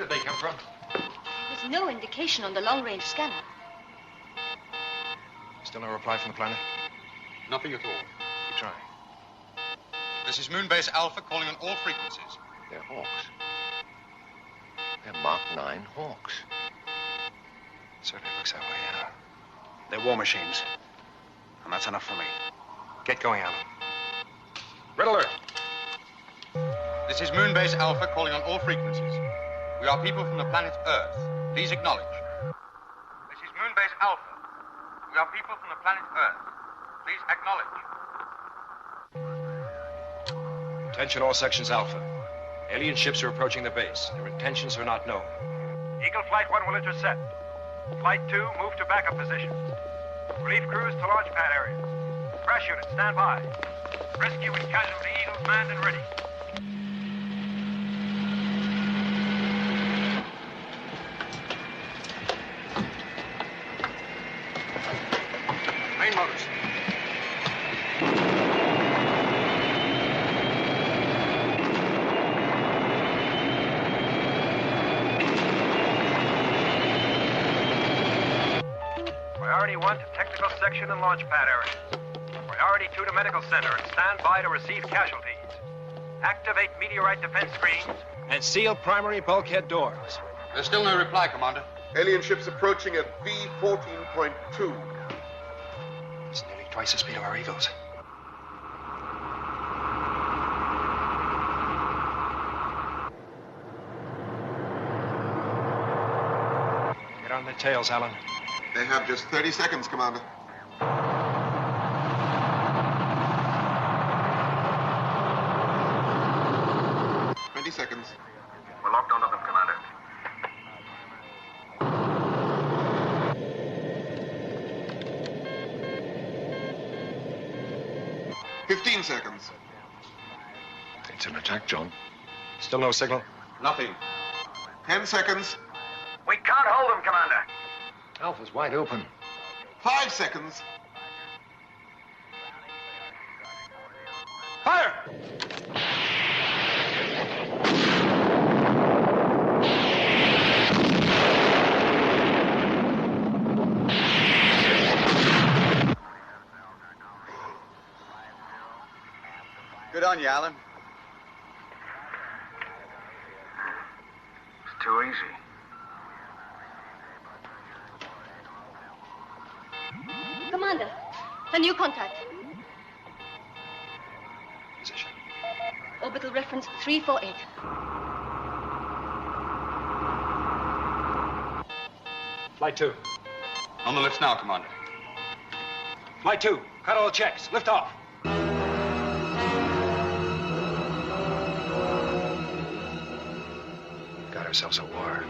did they come from? There was no indication on the long-range scanner. Still no reply from the planet? Nothing at all. Keep trying. This is Moonbase Alpha calling on all frequencies. They're Hawks. They're Mark 9 Hawks. Certainly looks that way, yeah. They're war machines. And that's enough for me. Get going, Alan. Red alert. This is Moonbase Alpha calling on all frequencies. We are people from the planet Earth. Please acknowledge. This is Moonbase Alpha. We are people from the planet Earth. Please acknowledge. Attention all sections Alpha. Alien ships are approaching the base. Their intentions are not known. Eagle Flight 1 will intercept. Flight 2, move to backup position. Relief crews to launch pad area. Crash units, stand by. Rescue and casualty Eagles manned and ready. Main motors. Priority 1 to technical section and launch pad area. Priority 2 to medical center and stand by to receive casualties. Activate meteorite defense screens. And seal primary bulkhead doors. There's still no reply, Commander. Alien ships approaching at V14.2. It's nearly twice the speed of our Eagles. Get on their tails, Alan. They have just 30 seconds, Commander. Seconds. We're locked onto them, Commander. 15 seconds. It's an attack, John. Still no signal? Nothing. 10 seconds. We can't hold them, Commander. Alpha's wide open. 5 seconds. Fire! Good on you, Alan. It's too easy. Commander, a new contact. Position. Orbital reference 348. Flight 2. On the lifts now, Commander. Flight 2. Cut all checks. Lift off. Got ourselves a war.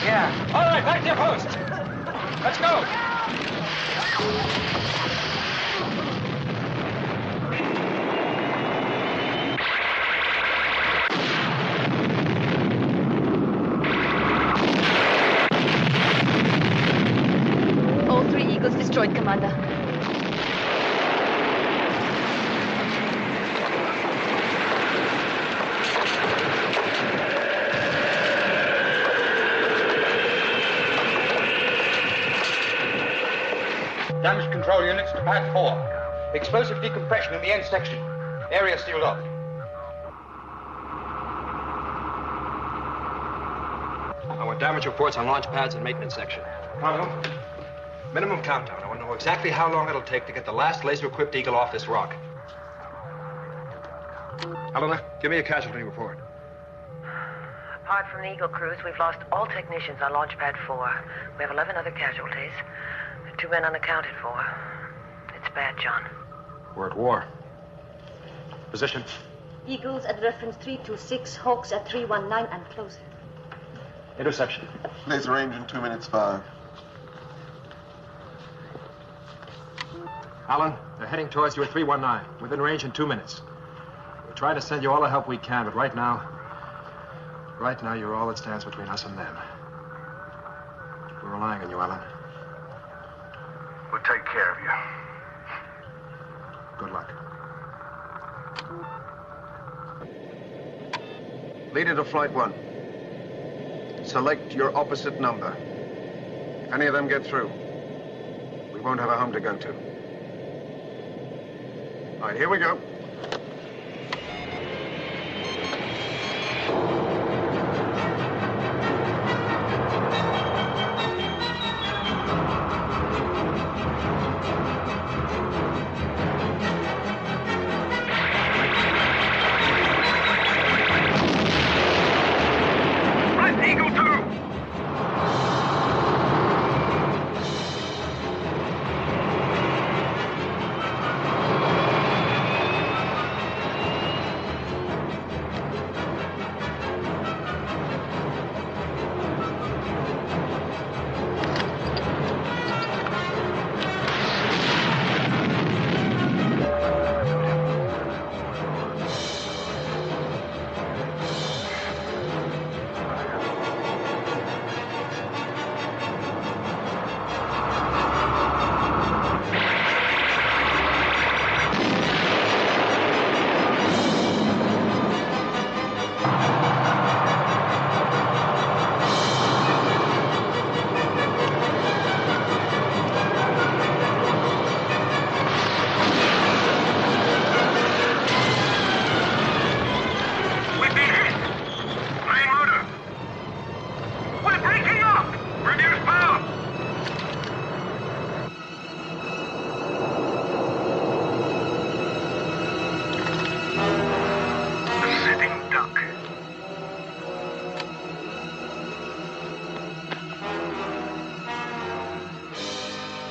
Yeah. All right, back to your post. Let's go! All 3 Eagles destroyed, Commander. Damage control units to pad 4. Explosive decompression in the end section. Area sealed off. I want damage reports on launch pads and maintenance section. Colonel? Minimum countdown. I want to know exactly how long it'll take to get the last laser-equipped Eagle off this rock. Helena, give me a casualty report. Apart from the Eagle crews, we've lost all technicians on launch pad 4. We have 11 other casualties. 2 men unaccounted for. It's bad, John. We're at war. Position. Eagles at reference 326, Hawks at 319 and closing. Intersection. Laser range in 2 minutes 5. Alan, they're heading towards you at 319. Within range in 2 minutes. We're trying to send you all the help we can, but right now, you're all that stands between us and them. We're relying on you, Alan. We'll take care of you. Good luck. Leader to Flight 1. Select your opposite number. If any of them get through, we won't have a home to go to. All right, here we go.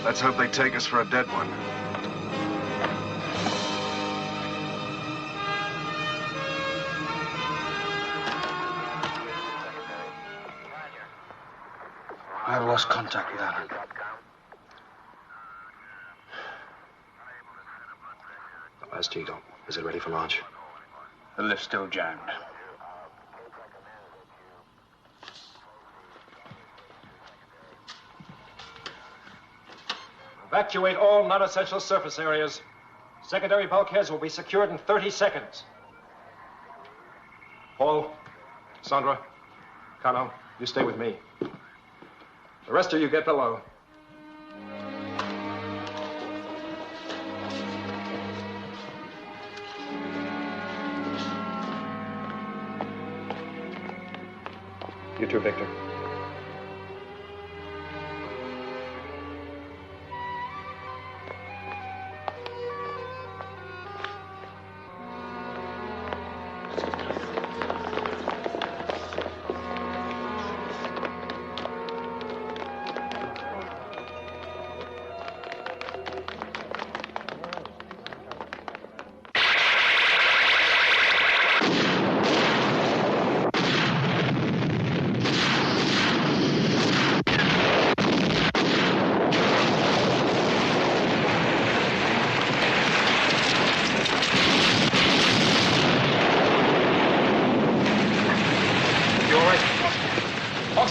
Let's hope they take us for a dead one. I've lost contact with Alan. The last Eagle. Is it ready for launch? The lift's still jammed. Evacuate all non-essential surface areas. Secondary bulkheads will be secured in 30 seconds. Paul, Sandra, Kano, you stay with me. The rest of you get below. You too, Victor.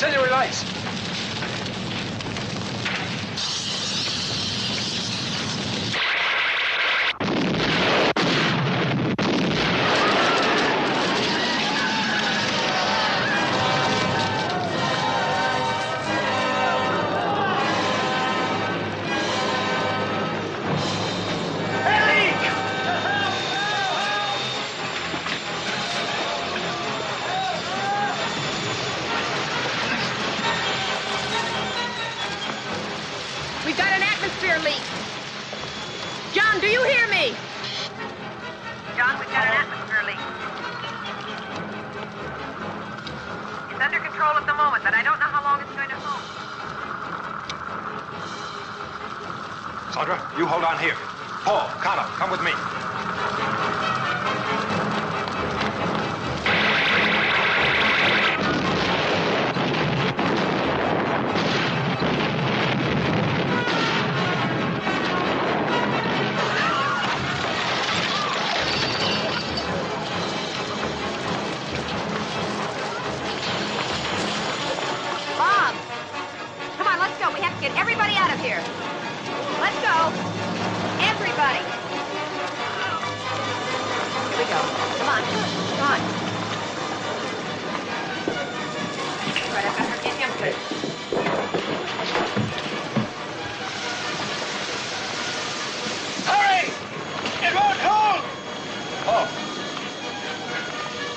Auxiliary lights! We've got an atmosphere leak. John, do you hear me? John, we've got an atmosphere leak. It's under control at the moment, but I don't know how long it's going to hold. Sandra, you hold on here. Paul, Connor, come with me. Bob! Come on, let's go. We have to get everybody out of here. Let's go. Everybody. Here we go. Come on. Come on. Right, I've got her. Get him, too. Hurry! It won't hold! Oh.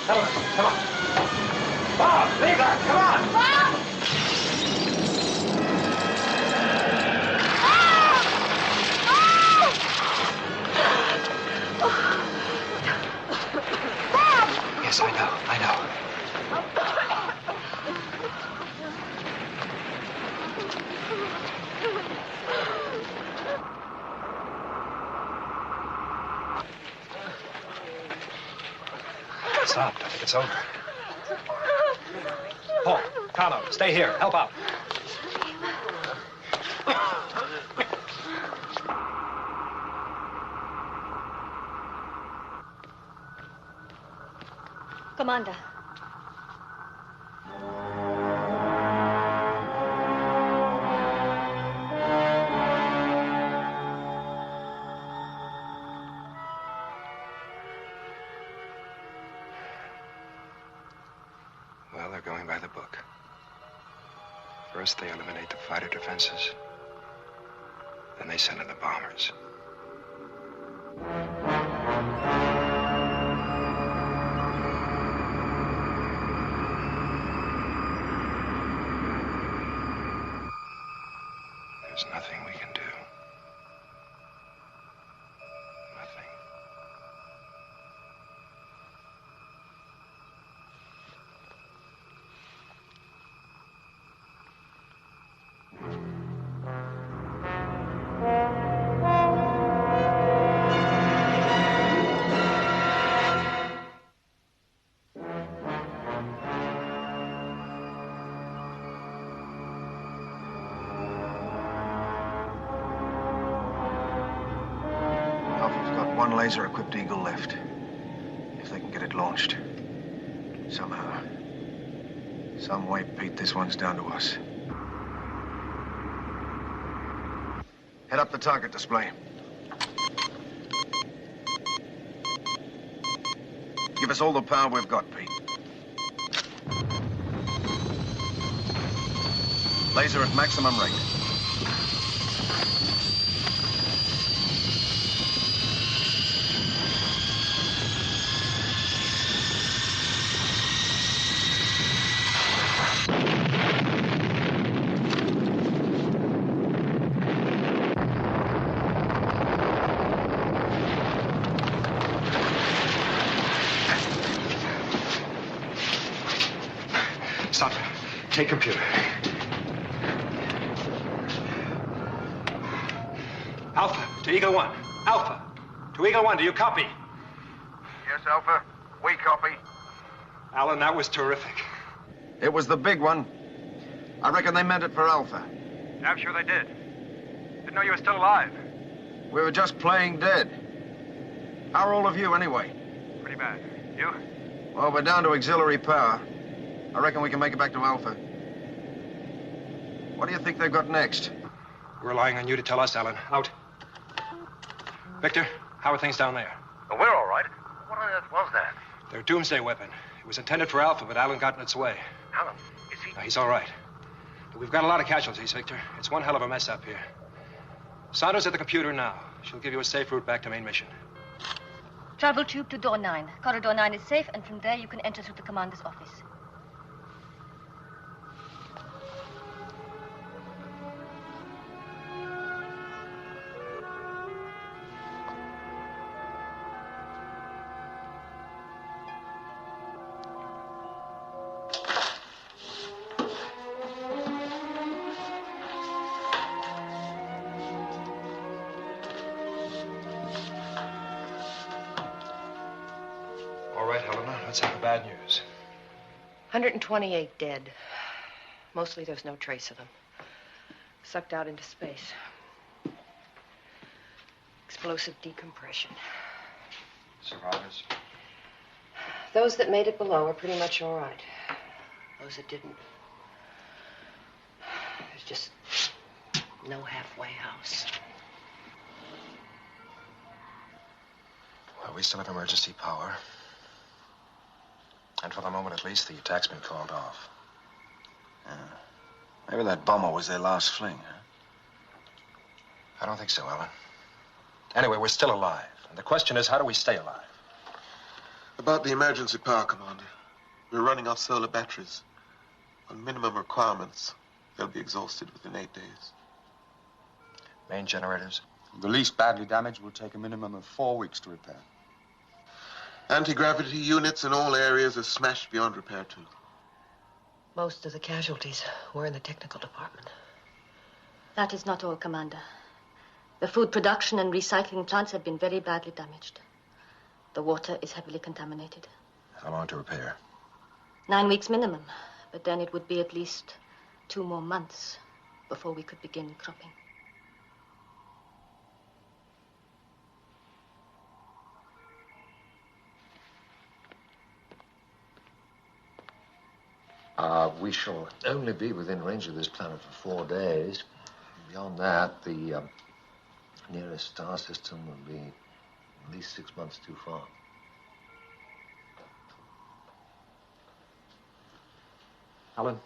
Come on. Bob, leave that. Come on. Bob! Bob! Yes, I know. Stop. I think it's over. Paul, Carlo, stay here. Help out. Commander. Well, they're going by the book. First, they eliminate the fighter defenses. Then they send in the bombers. There's nothing we can do. Nothing. One laser-equipped Eagle left. If they can get it launched. Somehow. Some way, Pete, this one's down to us. Head up the target display. Give us all the power we've got, Pete. Laser at maximum rate. Sandra, take computer. Alpha to Eagle 1. Alpha to Eagle 1. Do you copy? Yes, Alpha. We copy. Alan, that was terrific. It was the big one. I reckon they meant it for Alpha. I'm sure they did. Didn't know you were still alive. We were just playing dead. How are all of you, anyway? Pretty bad. You? Well, we're down to auxiliary power. I reckon we can make it back to Alpha. What do you think they've got next? We're relying on you to tell us, Alan. Out. Victor, how are things down there? Oh, we're all right. What on earth was that? Their doomsday weapon. It was intended for Alpha, but Alan got in its way. Alan, is he? He's all right. But we've got a lot of casualties, Victor. It's one hell of a mess up here. Sandra's at the computer now. She'll give you a safe route back to main mission. Travel tube to door 9. Corridor 9 is safe, and from there you can enter through the commander's office. All right, Helena, let's have the bad news. 128 dead. Mostly there's no trace of them. Sucked out into space. Explosive decompression. Survivors? Those that made it below are pretty much all right. Those that didn't, there's just no halfway house. Well, we still have emergency power. And for the moment, at least, the attack's been called off. Yeah. Maybe that bomber was their last fling, huh? I don't think so, Alan. Anyway, we're still alive. And the question is, how do we stay alive? About the emergency power, Commander. We're running off solar batteries. On minimum requirements, they'll be exhausted within 8 days. Main generators? The least badly damaged will take a minimum of 4 weeks to repair. Anti-gravity units in all areas are smashed beyond repair, too. Most of the casualties were in the technical department. That is not all, Commander. The food production and recycling plants have been very badly damaged. The water is heavily contaminated. How long to repair? 9 weeks minimum, but then it would be at least 2 more months before we could begin cropping. We shall only be within range of this planet for 4 days. Beyond that, the nearest star system will be at least 6 months too far. Alan,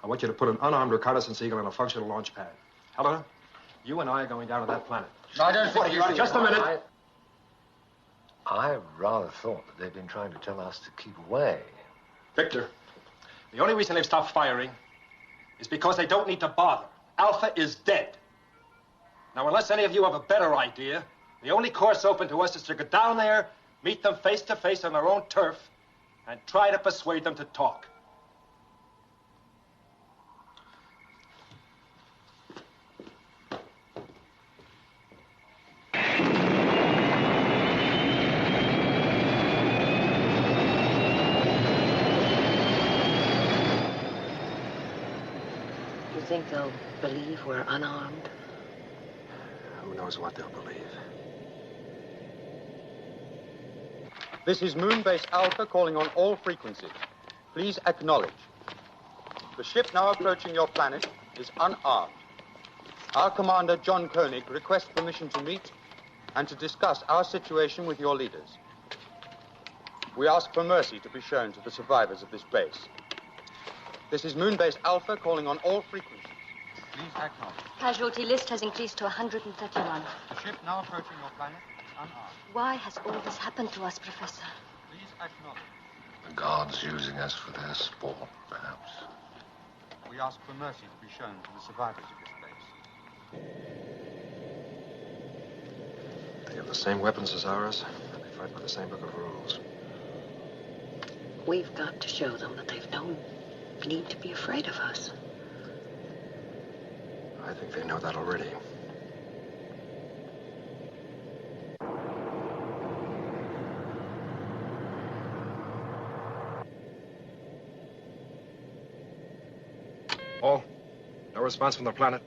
I want you to put an unarmed reconnaissance eagle on a functional launch pad. Helena, you and I are going down to that planet. I don't think you... Just a minute. I rather thought that they'd been trying to tell us to keep away. Victor, the only reason they've stopped firing is because they don't need to bother. Alpha is dead. Now, unless any of you have a better idea, the only course open to us is to go down there, meet them face to face on their own turf, and try to persuade them to talk. You think they'll believe we're unarmed? Who knows what they'll believe? This is Moonbase Alpha calling on all frequencies. Please acknowledge. The ship now approaching your planet is unarmed. Our commander, John Koenig, requests permission to meet and to discuss our situation with your leaders. We ask for mercy to be shown to the survivors of this base. This is Moonbase Alpha calling on all frequencies. Please acknowledge. Casualty list has increased to 131. The ship now approaching your planet is unarmed. Why has all this happened to us, Professor? Please acknowledge. The gods using us for their sport, perhaps. We ask for mercy to be shown to the survivors of this base. They have the same weapons as ours, and they fight by the same book of rules. We've got to show them that they've no need to be afraid of us. I think they know that already. Oh, no response from the planet.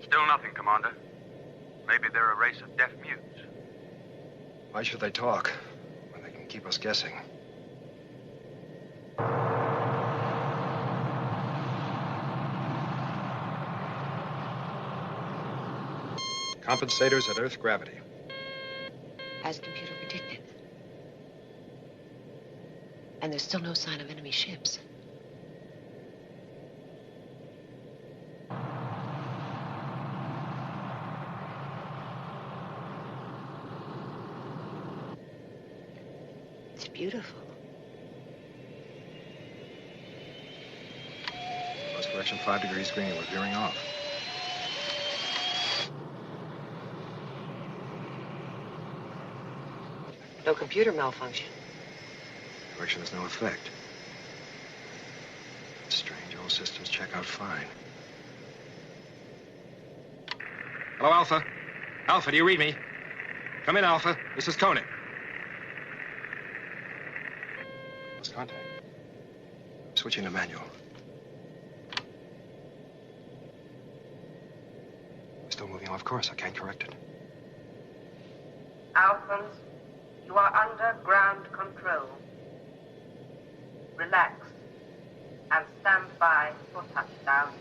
Still nothing, Commander. Maybe they're a race of deaf mutes. Why should they talk when they can keep us guessing? Compensators at Earth gravity. As computer predicted. And there's still no sign of enemy ships. It's beautiful. Course correction 5 degrees green. We're veering off. No computer malfunction. Correction has no effect. Strange, all systems check out fine. Hello, Alpha. Alpha, do you read me? Come in, Alpha. This is Koenig. Lost contact. Switching to manual. Still moving off course. I can't correct it. Alphans, you are under ground control. Relax and stand by for touchdown.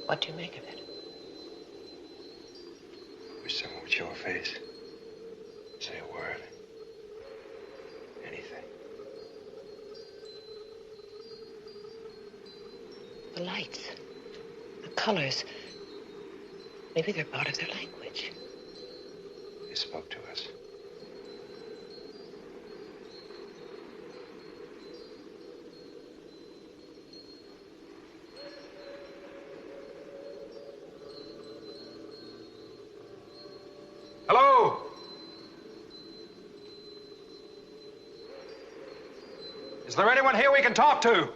What do you make of it? Wish someone would show a face. Say a word. Anything. The lights, the colors. Maybe they're part of their language. They spoke to us. Hello? Is there anyone here we can talk to?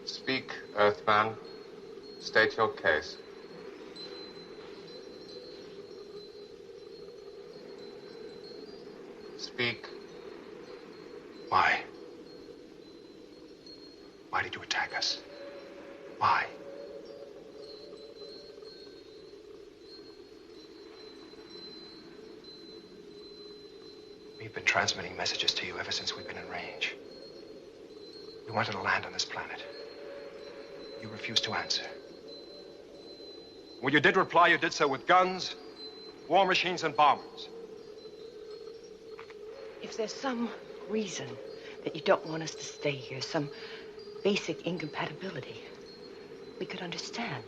Speak, Earthman. State your case. Speak. Why? Why did you attack us? Why? We've been transmitting messages to you ever since we've been in range. We wanted to land on this planet. You refused to answer. When you did reply, you did so with guns, war machines, and bombers. If there's some reason that you don't want us to stay here, some basic incompatibility, we could understand.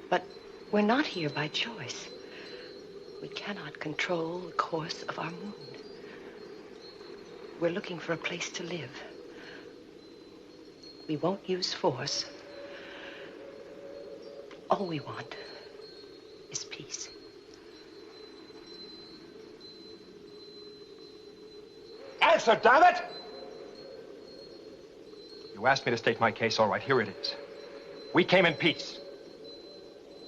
But we're not here by choice. We cannot control the course of our moon. We're looking for a place to live. We won't use force. All we want is peace. Answer, damn it! You asked me to state my case. All right, here it is. We came in peace.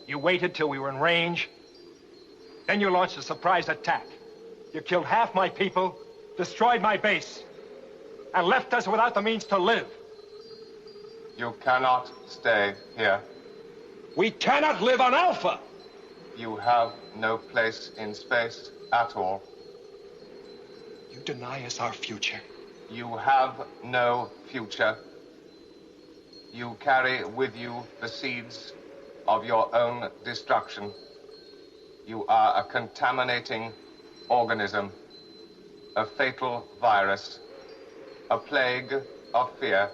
You waited till we were in range. Then you launched a surprise attack. You killed half my people, destroyed my base, and left us without the means to live. You cannot stay here. We cannot live on Alpha. You have no place in space at all. You deny us our future. You have no future. You carry with you the seeds of your own destruction. You are a contaminating organism, a fatal virus, a plague of fear.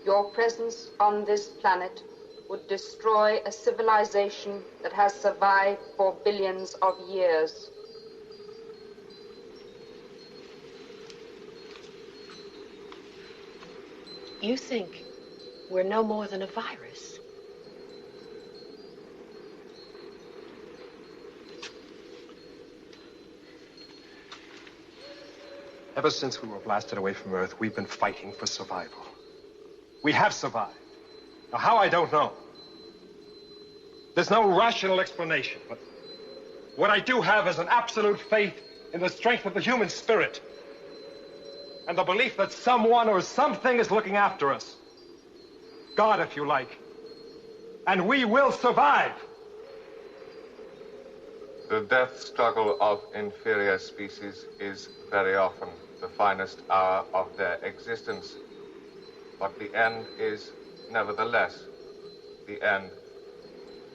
Your presence on this planet would destroy a civilization that has survived for billions of years. You think we're no more than a virus? Ever since we were blasted away from Earth, we've been fighting for survival. We have survived. Now, how, I don't know. There's no rational explanation, but what I do have is an absolute faith in the strength of the human spirit and the belief that someone or something is looking after us. God, if you like. And we will survive. The death struggle of inferior species is very often the finest hour of their existence. But the end is, nevertheless, the end.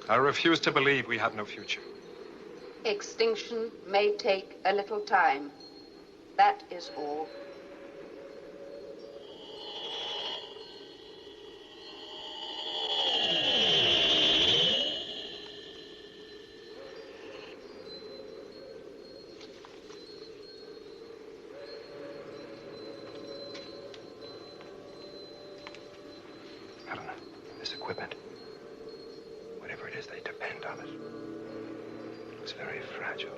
I refuse to believe we have no future. Extinction may take a little time. That is all. This equipment, whatever it is, they depend on it. It's very fragile.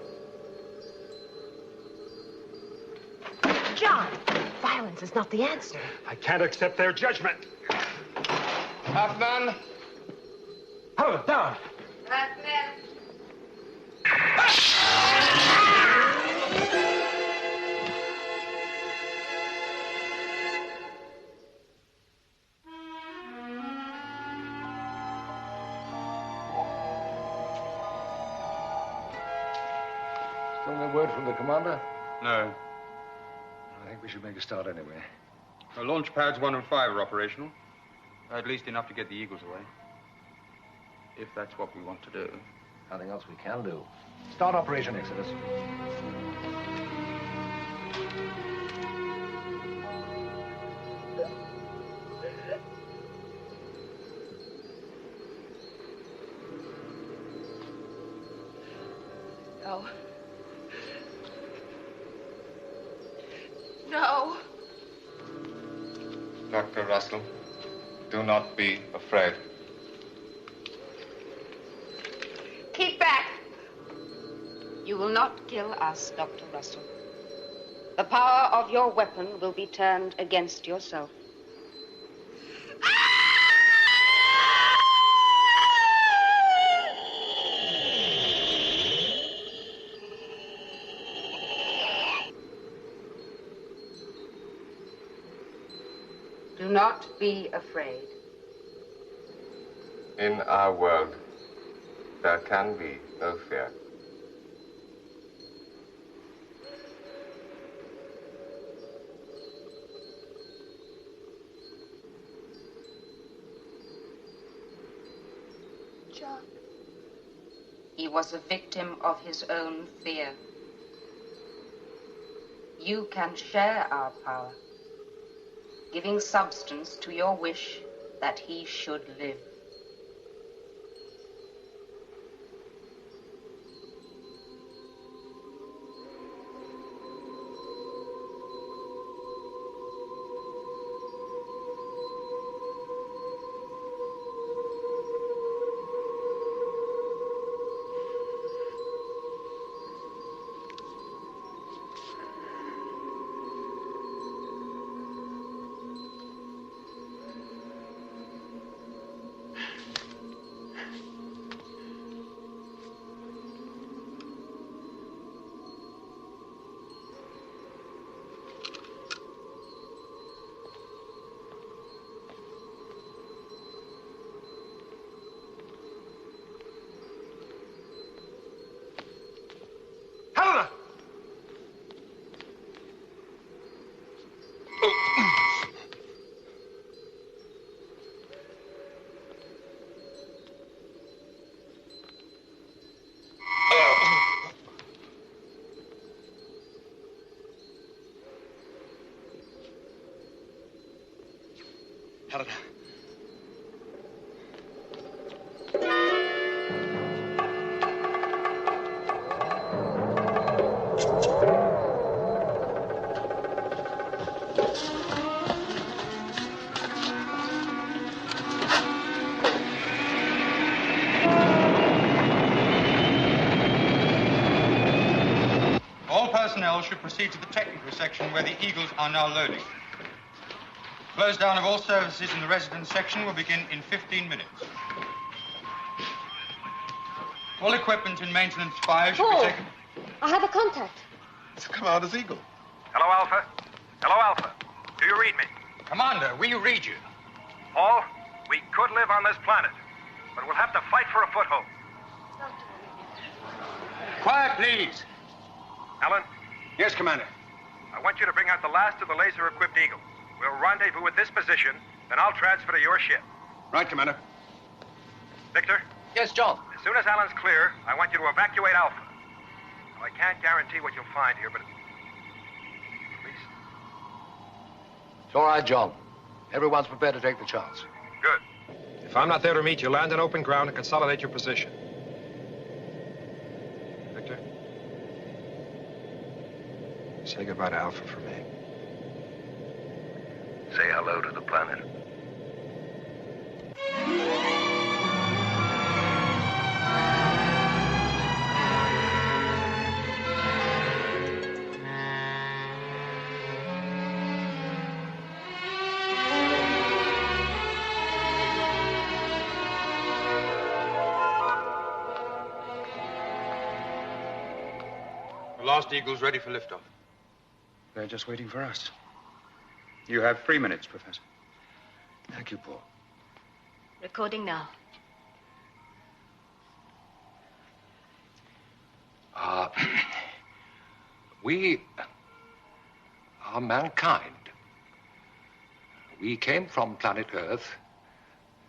John, violence is not the answer. I can't accept their judgment. Halfman! Hold it down. Still no word from the commander? No. I think we should make a start anyway. The launch pads 1 and 5 are operational. At least enough to get the Eagles away. If that's what we want to do. Nothing else we can do. Start Operation Exodus. No. No. Dr. Russell, do not be afraid. Keep back! You will not kill us, Dr. Russell. The power of your weapon will be turned against yourself. Do not be afraid. In our world, there can be no fear. John. He was a victim of his own fear. You can share our power, giving substance to your wish that he should live. Helena. All personnel should proceed to the technical section where the Eagles are now loading. Close down of all services in the residence section will begin in 15 minutes. All equipment in maintenance 5 should be taken... I have a contact. It's the Commander's Eagle. Hello, Alpha. Hello, Alpha. Do you read me? Commander, we read you. Paul, we could live on this planet, but we'll have to fight for a foothold. Quiet, please. Alan? Yes, Commander. I want you to bring out the last of the laser-equipped Eagles. We'll rendezvous at this position, then I'll transfer to your ship. Right, Commander. Victor? Yes, John. As soon as Alan's clear, I want you to evacuate Alpha. Now, I can't guarantee what you'll find here, but... Please. It's all right, John. Everyone's prepared to take the chance. Good. If I'm not there to meet you, land on open ground and consolidate your position. Victor? Say goodbye to Alpha for me. Say hello to the planet. The last Eagle's ready for liftoff. They're just waiting for us. You have 3 minutes, Professor. Thank you, Paul. Recording now. We are mankind. We came from planet Earth,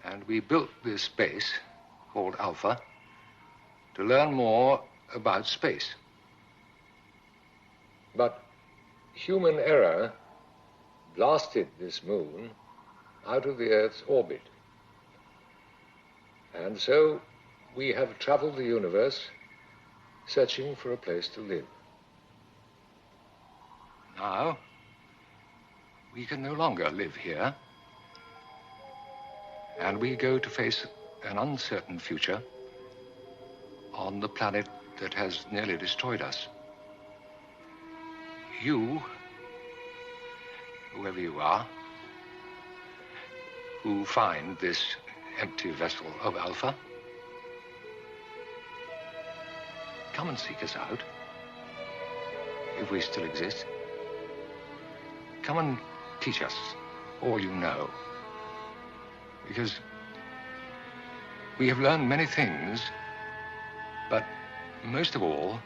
and we built this base called Alpha to learn more about space. But human error blasted this moon out of the Earth's orbit. And so we have traveled the universe searching for a place to live. Now, we can no longer live here, and we go to face an uncertain future on the planet that has nearly destroyed us. You, whoever you are, who find this empty vessel of Alpha, come and seek us out, if we still exist. Come and teach us all you know, because we have learned many things, but most of all,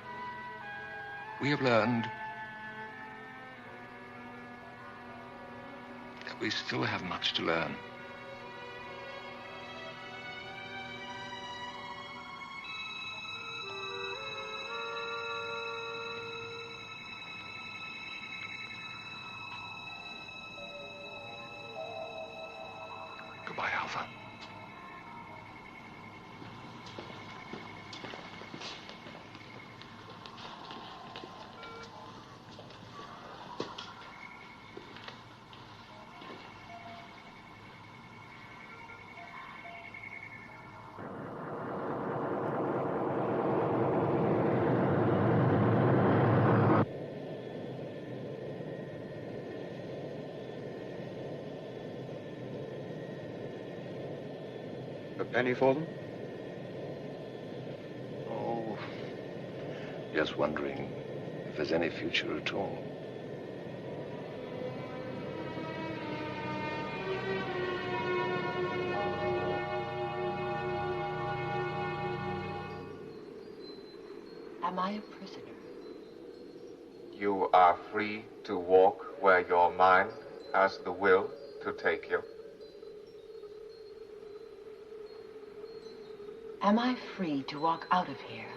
we have learned that we still have much to learn. Goodbye, Alpha. A penny for them? Oh, just wondering if there's any future at all. Am I a prisoner? You are free to walk where your mind has the will to take you. Am I free to walk out of here?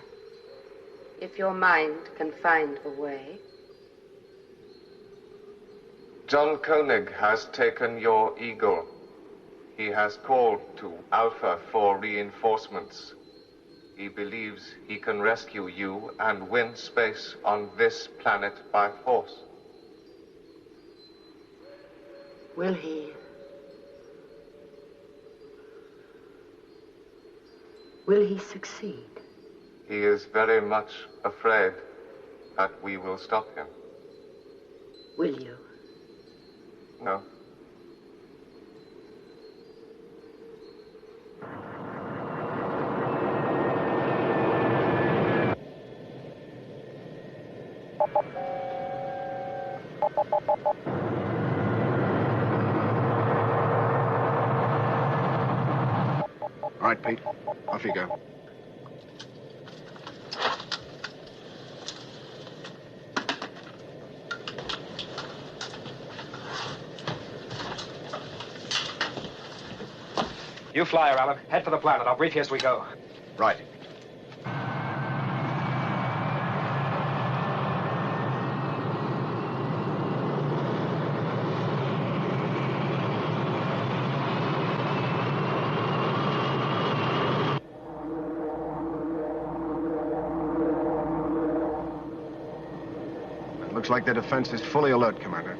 If your mind can find a way. John Koenig has taken your eagle. He has called to Alpha for reinforcements. He believes he can rescue you and win space on this planet by force. Will he? Will he succeed? He is very much afraid that we will stop him. Will you? No. All right, Pete. Off you go. You fly her, Alan. Head for the planet. I'll brief you as we go. Right. It looks like the defense is fully alert, Commander.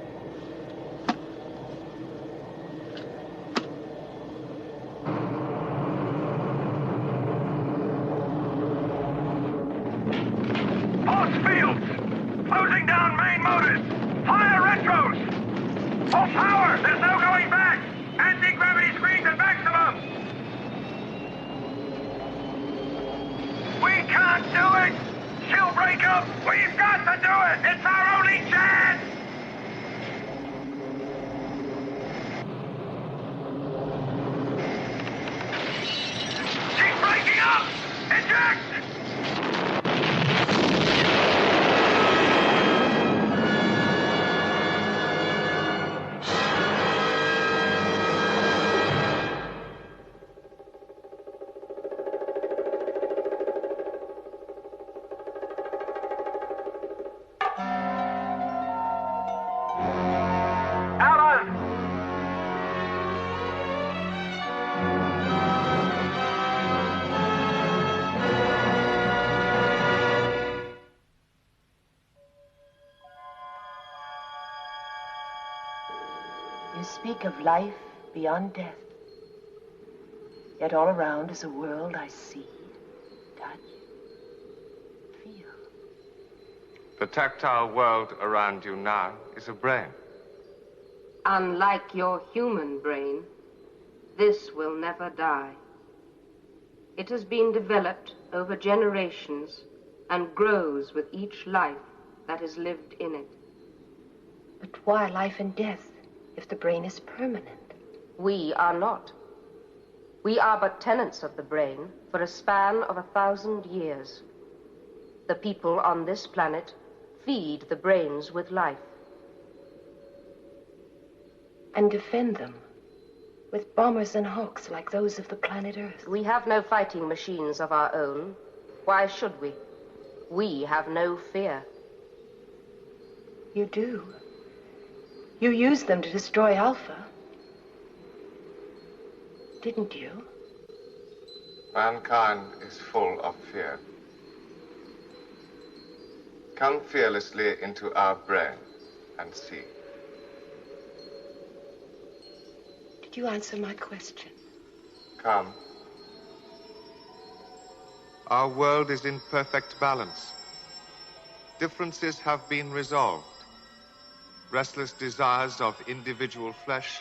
Force fields! Closing down main motors! Fire retros! Full power! There's no going back! Anti-gravity screens at maximum! We can't do it! She'll break up! We've got to do it! It's our only chance! She's breaking up! Eject! You speak of life beyond death. Yet all around is a world I see, touch, feel. The tactile world around you now is a brain. Unlike your human brain, this will never die. It has been developed over generations and grows with each life that is lived in it. But why life and death if the brain is permanent? We are not. We are but tenants of the brain for a span of 1,000 years. The people on this planet feed the brains with life. And defend them with bombers and hawks like those of the planet Earth. We have no fighting machines of our own. Why should we? We have no fear. You do. You used them to destroy Alpha. Didn't you? Mankind is full of fear. Come fearlessly into our brain and see. Did you answer my question? Come. Our world is in perfect balance. Differences have been resolved. Restless desires of individual flesh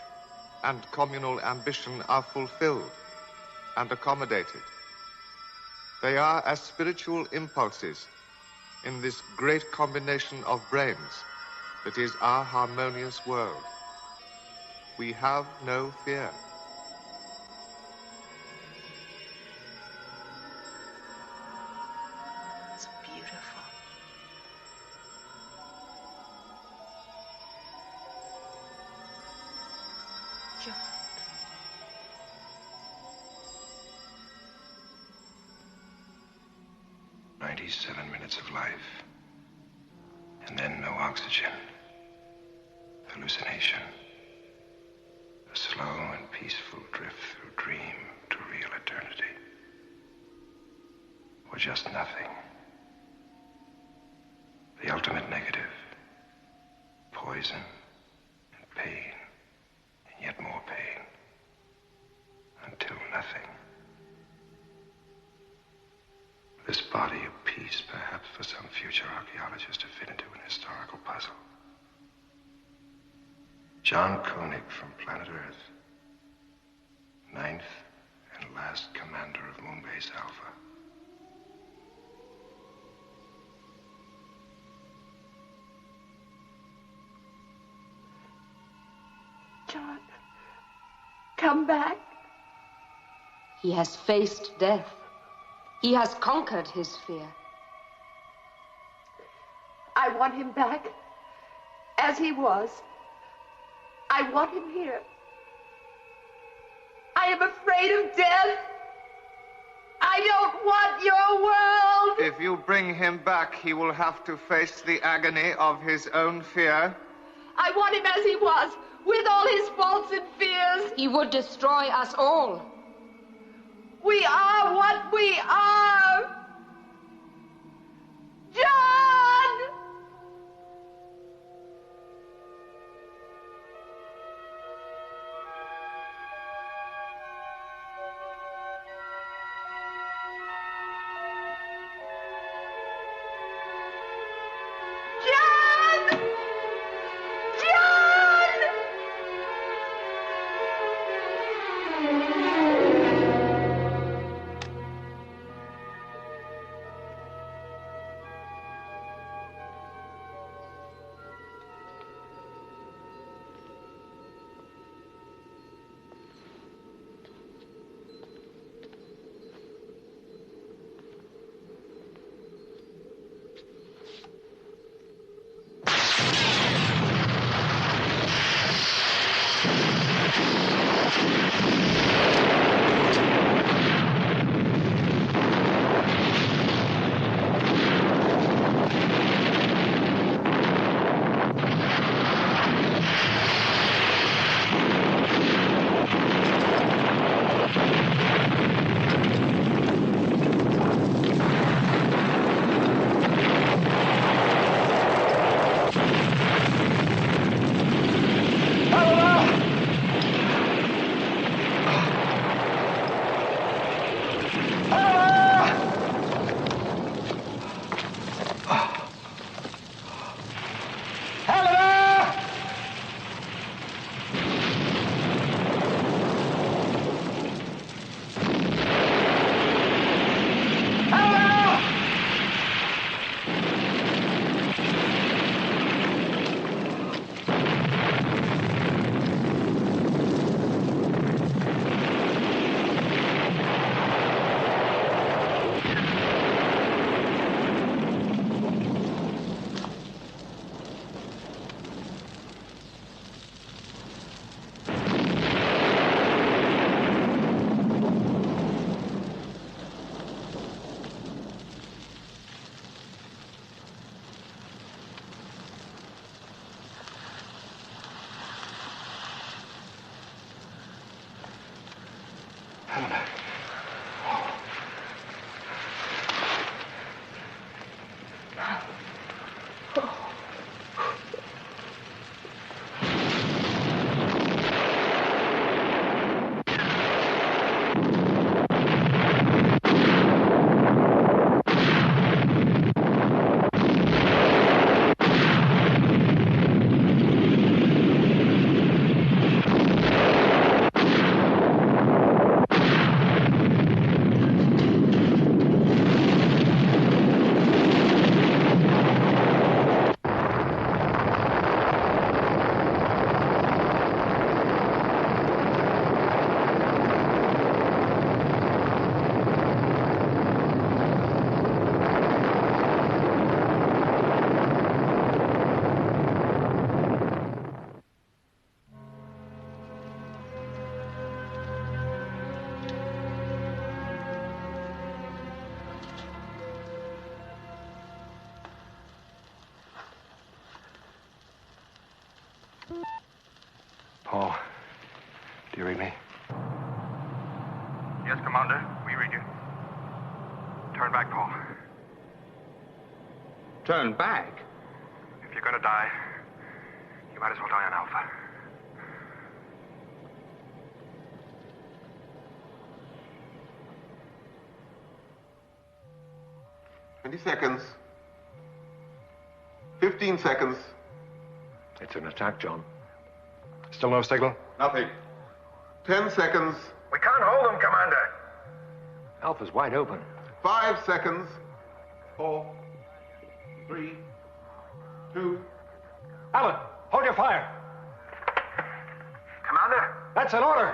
and communal ambition are fulfilled and accommodated. They are as spiritual impulses in this great combination of brains that is our harmonious world. We have no fear. It's beautiful. John. 97 minutes of life. And then no oxygen. Hallucination. A slow and peaceful drift. just nothing. The ultimate negative. Poison and pain, and yet more pain. Until nothing. This body a piece, perhaps, for some future archaeologist to fit into an historical puzzle. John Koenig from planet Earth. 9th and last commander of Moonbase Alpha. John, come back. He has faced death. He has conquered his fear. I want him back as he was. I want him here. I am afraid of death. I don't want your world. If you bring him back, he will have to face the agony of his own fear. I want him as he was, with all his faults and fears. He would destroy us all. We are what we are. John! Paul, do you read me? Yes, Commander. We read you. Turn back, Paul. Turn back? If you're gonna die, you might as well die on Alpha. 20 seconds. 15 seconds. It's an attack, John. Still no signal? Nothing. 10 seconds. We can't hold them, Commander. Alpha's wide open. 5 seconds. 4, 3, 2. Alan, hold your fire. Commander? That's an order.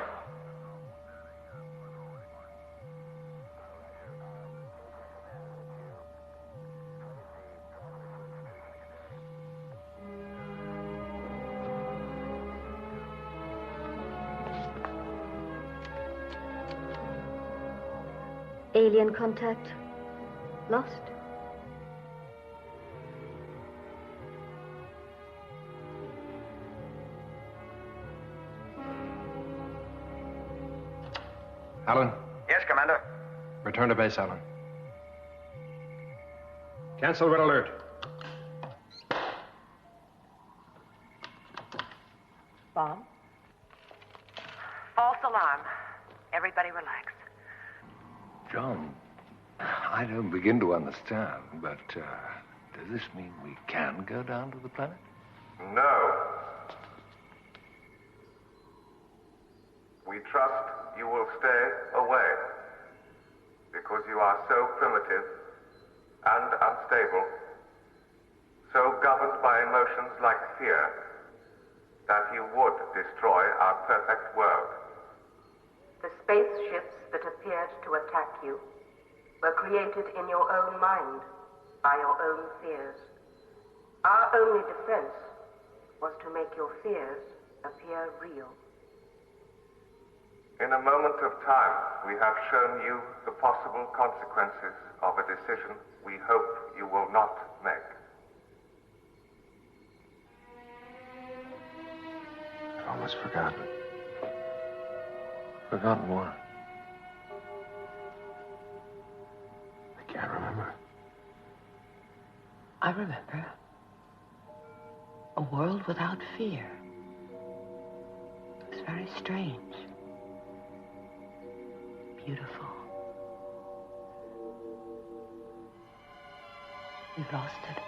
Alien contact lost. Alan, Yes, Commander. return to base, Alan. Cancel red alert. Bomb? False alarm. Everybody relax. John, I don't begin to understand, but does this mean we can go down to the planet? No. We trust you will stay away because you are so primitive and unstable, so governed by emotions like fear, that you would destroy our perfect world. The spaceships that appeared to attack you were created in your own mind by your own fears. Our only defense was to make your fears appear real. In a moment of time, we have shown you the possible consequences of a decision we hope you will not make. I've almost forgotten. Forgotten what? I can't remember. I remember. A world without fear. It was very strange. Beautiful. We've lost it.